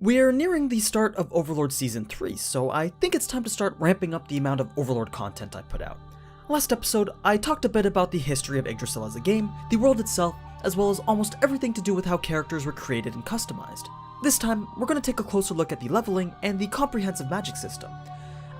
We're nearing the start of Overlord Season 3, so I think it's time to start ramping up the amount of Overlord content I put out. Last episode, I talked a bit about the history of Yggdrasil as a game, the world itself, as well as almost everything to do with how characters were created and customized. This time, we're going to take a closer look at the leveling and the comprehensive magic system.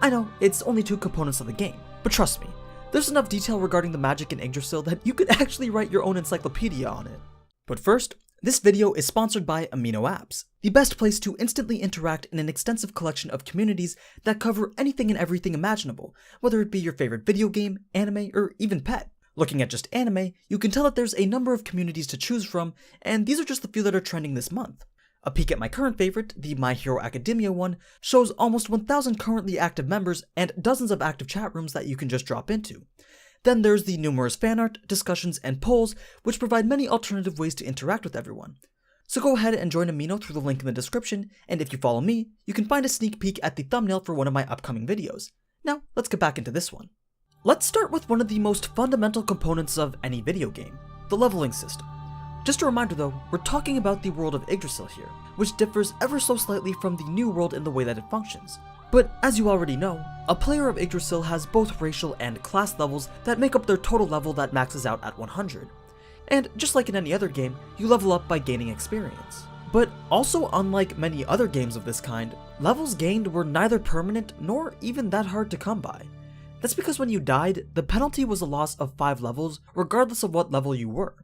I know, it's only 2 components of the game, but trust me, there's enough detail regarding the magic in Yggdrasil that you could actually write your own encyclopedia on it. But first, this video is sponsored by Amino Apps, the best place to instantly interact in an extensive collection of communities that cover anything and everything imaginable, whether it be your favorite video game, anime, or even pet. Looking at just anime, you can tell that there's a number of communities to choose from, and these are just the few that are trending this month. A peek at my current favorite, the My Hero Academia one, shows almost 1,000 currently active members and dozens of active chat rooms that you can just drop into. Then there's the numerous fan art, discussions, and polls, which provide many alternative ways to interact with everyone. So go ahead and join Amino through the link in the description, and if you follow me, you can find a sneak peek at the thumbnail for one of my upcoming videos. Now, let's get back into this one. Let's start with one of the most fundamental components of any video game, the leveling system. Just a reminder though, we're talking about the world of Yggdrasil here, which differs ever so slightly from the new world in the way that it functions. But as you already know, a player of Yggdrasil has both racial and class levels that make up their total level that maxes out at 100. And just like in any other game, you level up by gaining experience. But also, unlike many other games of this kind, levels gained were neither permanent nor even that hard to come by. That's because when you died, the penalty was a loss of 5 levels regardless of what level you were.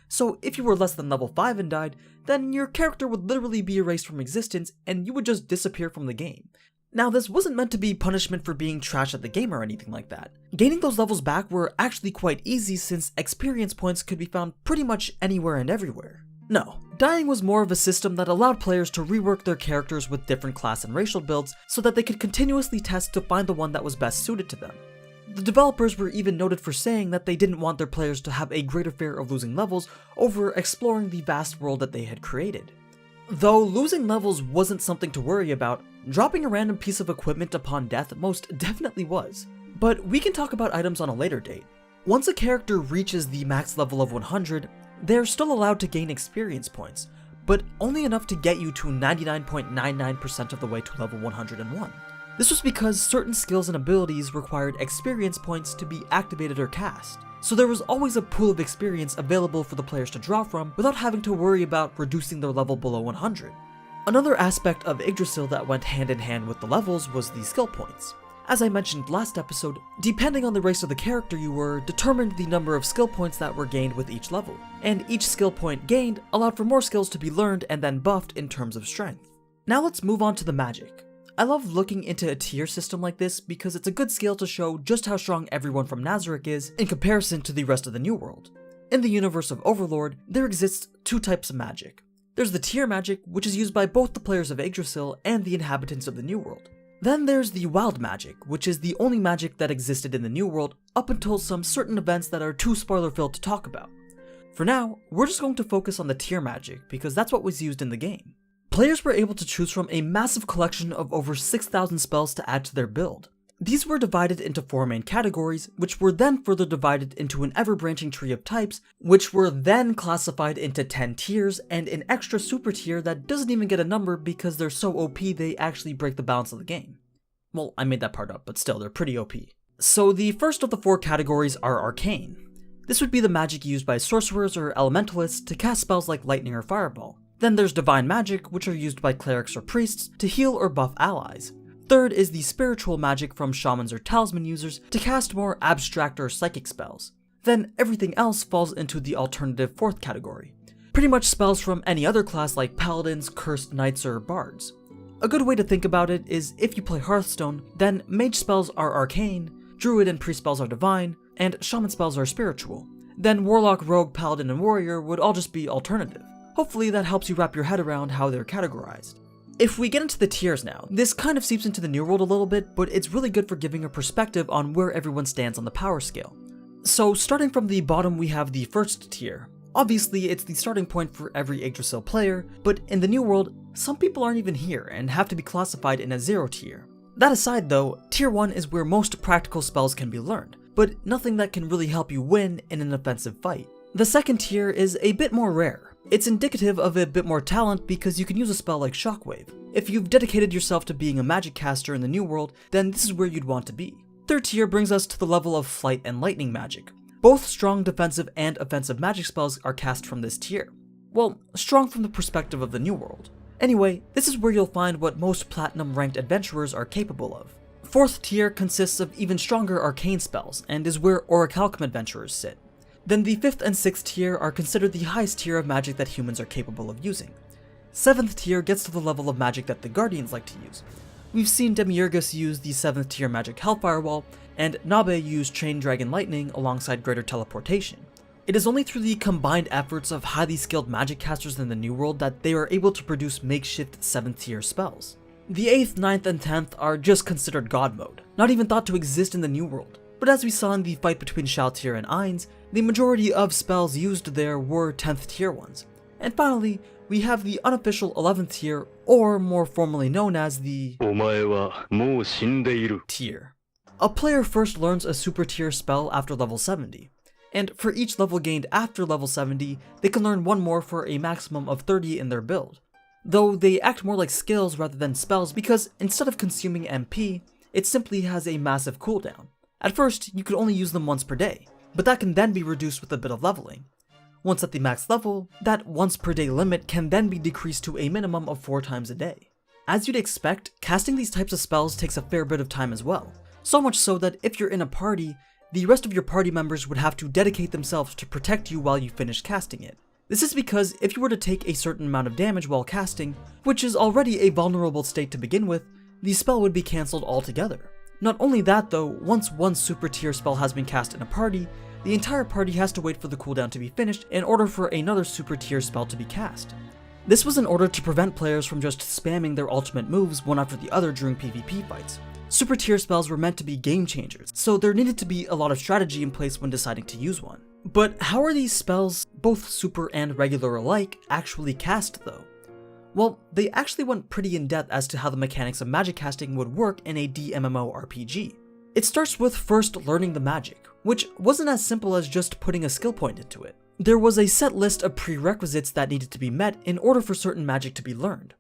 So if you were less than level 5 and died, then your character would literally be erased from existence and you would just disappear from the game. Now, this wasn't meant to be punishment for being trash at the game or anything like that. Gaining those levels back were actually quite easy since experience points could be found pretty much anywhere and everywhere. No, dying was more of a system that allowed players to rework their characters with different class and racial builds so that they could continuously test to find the one that was best suited to them. The developers were even noted for saying that they didn't want their players to have a greater fear of losing levels over exploring the vast world that they had created. Though losing levels wasn't something to worry about, dropping a random piece of equipment upon death most definitely was. But we can talk about items on a later date. Once a character reaches the max level of 100, they're still allowed to gain experience points, but only enough to get you to 99.99% of the way to level 101. This was because certain skills and abilities required experience points to be activated or cast, so there was always a pool of experience available for the players to draw from without having to worry about reducing their level below 100. Another aspect of Yggdrasil that went hand in hand with the levels was the skill points. As I mentioned last episode, depending on the race of the character you were determined the number of skill points that were gained with each level, and each skill point gained allowed for more skills to be learned and then buffed in terms of strength. Now let's move on to the magic. I love looking into a tier system like this because it's a good scale to show just how strong everyone from Nazarick is in comparison to the rest of the New World. In the universe of Overlord, there exists 2 types of magic. There's the tier magic, which is used by both the players of Yggdrasil and the inhabitants of the New World. Then there's the wild magic, which is the only magic that existed in the New World up until some certain events that are too spoiler-filled to talk about. For now, we're just going to focus on the tier magic because that's what was used in the game. Players were able to choose from a massive collection of over 6,000 spells to add to their build. These were divided into 4 main categories, which were then further divided into an ever-branching tree of types, which were then classified into 10 tiers and an extra super tier that doesn't even get a number because they're so OP they actually break the balance of the game. Well, I made that part up, but still, they're pretty OP. So the first of the 4 categories are arcane. This would be the magic used by sorcerers or elementalists to cast spells like lightning or fireball. Then there's divine magic, which are used by clerics or priests to heal or buff allies. Third is the spiritual magic from shamans or talisman users to cast more abstract or psychic spells. Then everything else falls into the alternative 4th category. Pretty much spells from any other class like paladins, cursed knights, or bards. A good way to think about it is if you play Hearthstone, then mage spells are arcane, druid and priest spells are divine, and shaman spells are spiritual. Then warlock, rogue, paladin, and warrior would all just be alternative. Hopefully that helps you wrap your head around how they're categorized. If we get into the tiers now, this kind of seeps into the New World a little bit, but it's really good for giving a perspective on where everyone stands on the power scale. So starting from the bottom we have the 1st tier. Obviously it's the starting point for every Yggdrasil player, but in the New World, some people aren't even here and have to be classified in a 0 tier. That aside though, tier 1 is where most practical spells can be learned, but nothing that can really help you win in an offensive fight. The 2nd tier is a bit more rare. It's indicative of a bit more talent because you can use a spell like Shockwave. If you've dedicated yourself to being a magic caster in the New World, then this is where you'd want to be. Third tier brings us to the level of Flight and Lightning magic. Both strong defensive and offensive magic spells are cast from this tier. Well, strong from the perspective of the New World. Anyway, this is where you'll find what most Platinum ranked adventurers are capable of. Fourth tier consists of even stronger arcane spells, and is where Orichalcum adventurers sit. Then the 5th and 6th tier are considered the highest tier of magic that humans are capable of using. 7th tier gets to the level of magic that the Guardians like to use. We've seen Demiurgus use the 7th tier magic Hellfire Wall, and Nabe use Chain Dragon Lightning alongside Greater Teleportation. It is only through the combined efforts of highly skilled magic casters in the New World that they are able to produce makeshift 7th tier spells. The 8th, 9th, and 10th are just considered God mode, not even thought to exist in the New World. But as we saw in the fight between Shalltear and Ainz, the majority of spells used there were 10th tier ones. And finally, we have the unofficial 11th tier, or more formally known as the tier. A player first learns a super tier spell after level 70. And for each level gained after level 70, they can learn one more for a maximum of 30 in their build. Though they act more like skills rather than spells because instead of consuming MP, it simply has a massive cooldown. At first, you could only use them once per day, but that can then be reduced with a bit of leveling. Once at the max level, that once per day limit can then be decreased to a minimum of 4 times a day. As you'd expect, casting these types of spells takes a fair bit of time as well, so much so that if you're in a party, the rest of your party members would have to dedicate themselves to protect you while you finish casting it. This is because if you were to take a certain amount of damage while casting, which is already a vulnerable state to begin with, the spell would be cancelled altogether. Not only that though, once one super tier spell has been cast in a party, the entire party has to wait for the cooldown to be finished in order for another super tier spell to be cast. This was in order to prevent players from just spamming their ultimate moves one after the other during PvP fights. Super tier spells were meant to be game changers, so there needed to be a lot of strategy in place when deciding to use one. But how are these spells, both super and regular alike, actually cast though? Well, they actually went pretty in depth as to how the mechanics of magic casting would work in a DMMO-RPG. It starts with first learning the magic, which wasn't as simple as just putting a skill point into it. There was a set list of prerequisites that needed to be met in order for certain magic to be learned.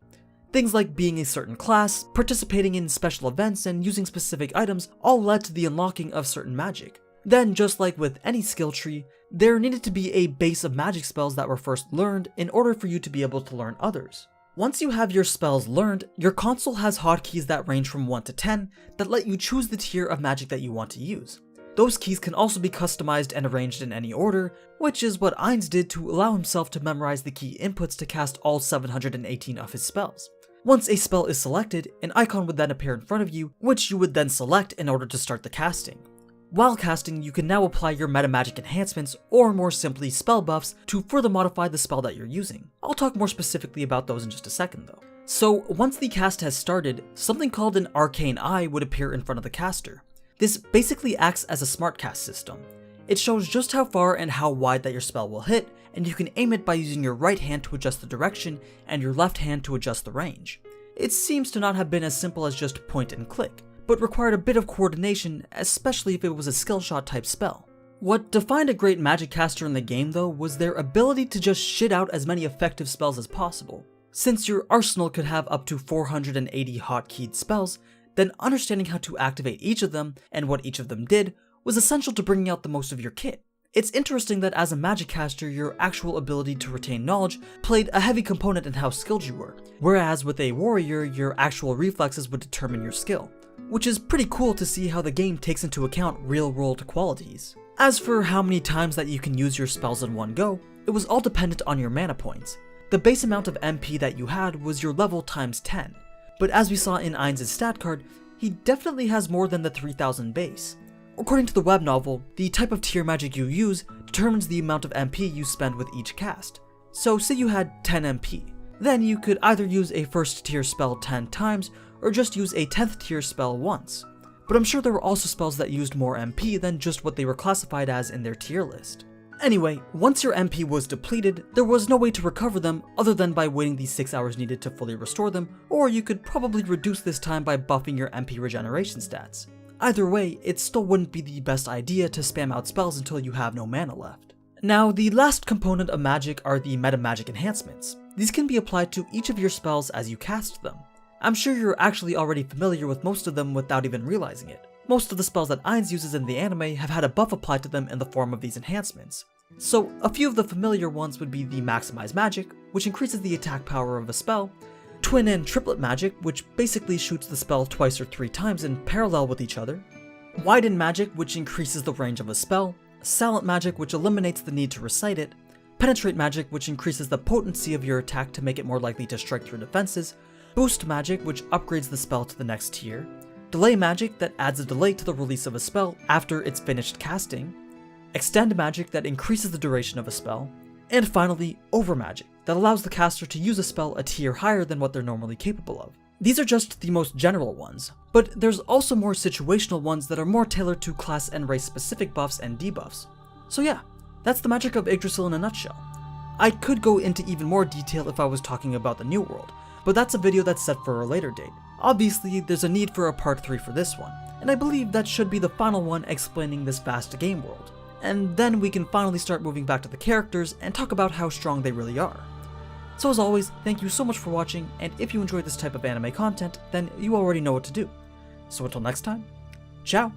Things like being a certain class, participating in special events, and using specific items all led to the unlocking of certain magic. Then, just like with any skill tree, there needed to be a base of magic spells that were first learned in order for you to be able to learn others. Once you have your spells learned, your console has hotkeys that range from 1 to 10 that let you choose the tier of magic that you want to use. Those keys can also be customized and arranged in any order, which is what Ainz did to allow himself to memorize the key inputs to cast all 718 of his spells. Once a spell is selected, an icon would then appear in front of you, which you would then select in order to start the casting. While casting, you can now apply your metamagic enhancements, or more simply spell buffs, to further modify the spell that you're using. I'll talk more specifically about those in just a second though. So once the cast has started, something called an arcane eye would appear in front of the caster. This basically acts as a smart cast system. It shows just how far and how wide that your spell will hit, and you can aim it by using your right hand to adjust the direction and your left hand to adjust the range. It seems to not have been as simple as just point and click, but required a bit of coordination, especially if it was a skill shot type spell. What defined a great magic caster in the game though was their ability to just shit out as many effective spells as possible. Since your arsenal could have up to 480 hotkeyed spells, then understanding how to activate each of them and what each of them did was essential to bringing out the most of your kit. It's interesting that as a magic caster, your actual ability to retain knowledge played a heavy component in how skilled you were, whereas with a warrior, your actual reflexes would determine your skill. Which is pretty cool to see how the game takes into account real-world qualities. As for how many times that you can use your spells in one go, it was all dependent on your mana points. The base amount of MP that you had was your level times 10, but as we saw in Ainz's stat card, he definitely has more than the 3000 base. According to the web novel, the type of tier magic you use determines the amount of MP you spend with each cast. So say you had 10 MP, then you could either use a first tier spell 10 times or just use a 10th tier spell once. But I'm sure there were also spells that used more MP than just what they were classified as in their tier list. Anyway, once your MP was depleted, there was no way to recover them other than by waiting the 6 hours needed to fully restore them, or you could probably reduce this time by buffing your MP regeneration stats. Either way, it still wouldn't be the best idea to spam out spells until you have no mana left. Now, the last component of magic are the meta magic enhancements. These can be applied to each of your spells as you cast them. I'm sure you're actually already familiar with most of them without even realizing it. Most of the spells that AniNews uses in the anime have had a buff applied to them in the form of these enhancements. So, a few of the familiar ones would be the Maximize Magic, which increases the attack power of a spell, Twin and Triplet Magic, which basically shoots the spell twice or 3 times in parallel with each other, Widen Magic, which increases the range of a spell, Silent Magic, which eliminates the need to recite it, Penetrate Magic, which increases the potency of your attack to make it more likely to strike through defenses, Boost Magic, which upgrades the spell to the next tier, Delay Magic, that adds a delay to the release of a spell after it's finished casting, Extend Magic, that increases the duration of a spell, and finally, Over Magic, that allows the caster to use a spell a tier higher than what they're normally capable of. These are just the most general ones, but there's also more situational ones that are more tailored to class and race specific buffs and debuffs. So yeah, that's the magic of Yggdrasil in a nutshell. I could go into even more detail if I was talking about the New World, but that's a video that's set for a later date. Obviously, there's a need for a part 3 for this one, and I believe that should be the final one explaining this vast game world. And then we can finally start moving back to the characters and talk about how strong they really are. So as always, thank you so much for watching, and if you enjoy this type of anime content, then you already know what to do. So until next time, ciao!